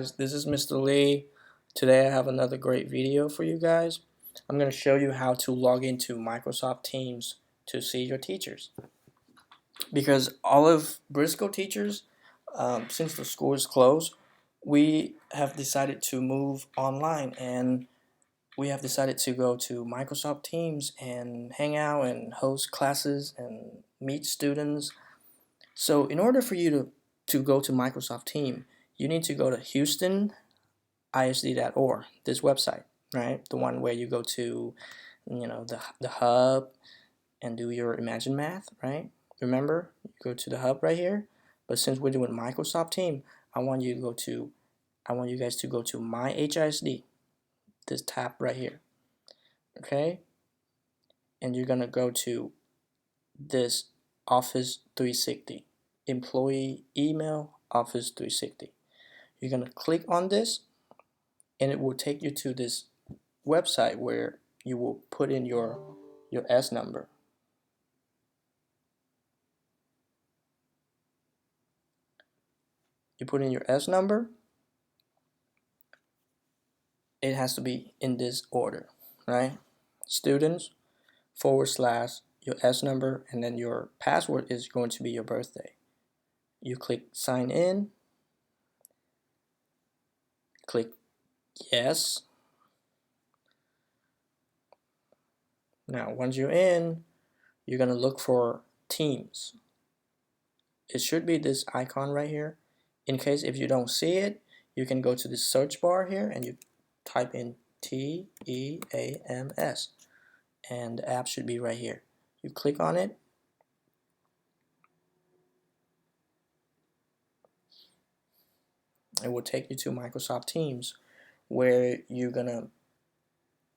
This is Mr. Lee. Today I have another great video for you guys. I'm going to show you how to log into Microsoft Teams to see your teachers. Because all of Briscoe teachers, since the school is closed, we have decided to move online, and we have decided to go to Microsoft Teams and hang out and host classes and meet students. So in order for you to go to Microsoft Teams, you need to go to HISD.org, this website, right? The one where you go to, the hub and do your Imagine Math, right? Remember, you go to the hub right here. But since we're doing Microsoft Team, I want you guys to go to My HISD, this tab right here, okay? And you're gonna go to this Office 360, Employee Email Office 360. You're gonna click on this, and it will take you to this website where you will put in your S number. You put in your S number. It has to be in this order, right? Students / your S number, and then your password is going to be your birthday. You click sign in, click yes. Now once you're in, you're gonna look for Teams. It should be this icon right here. In case if you don't see it, you can go to the search bar here and you type in TEAMS, and the app should be right here. You click on it. It will take you to Microsoft Teams, where you're gonna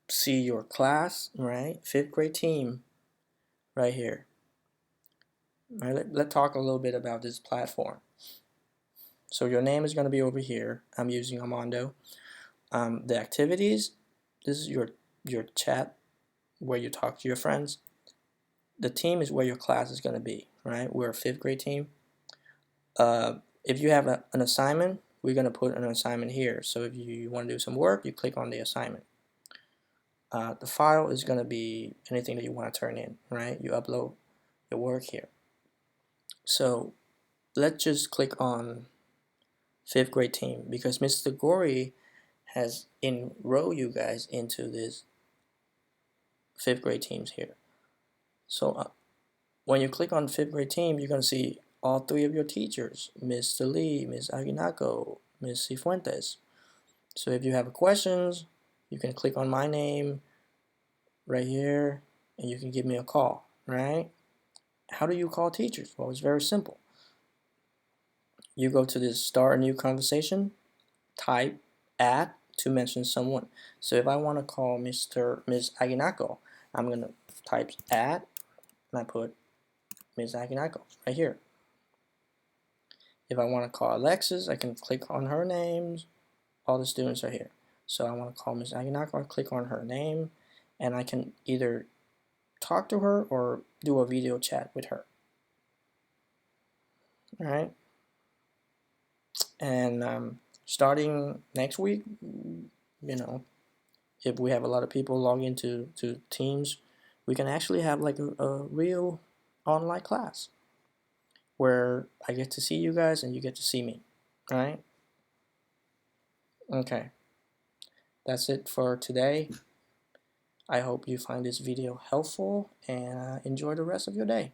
see your class, right? 5th grade team right here. All right, let's talk a little bit about this platform. So your name is going to be over here. I'm using Armando. The activities, this is your chat where you talk to your friends. The team is where your class is going to be, right? We're a 5th grade team. If you have an assignment, we're going to put an assignment here. So if you want to do some work, you click on the assignment. The file is going to be anything that you want to turn in, right? You upload your work here. So let's just click on 5th grade team, because Mr. Gori has enrolled you guys into this 5th grade teams here. So when you click on 5th grade team, you're going to see all 3 of your teachers, Mr. Lee, Ms. Aguinaco, Ms. Cifuentes. So if you have questions, you can click on my name right here and you can give me a call, right? How do you call teachers? Well, it's very simple. You go to this start a new conversation, type at to mention someone. So if I want to call Ms. Aguinaco, I'm going to type at and I put Ms. Aguinaco right here. If I want to call Alexis, I can click on her names. All the students are here. So I want to call Ms. Aguinaco, I click on her name, and I can either talk to her or do a video chat with her. All right. And starting next week, if we have a lot of people log into Teams, we can actually have like a real online class where I get to see you guys and you get to see me. All right. Okay. That's it for today. I hope you find this video helpful and enjoy the rest of your day.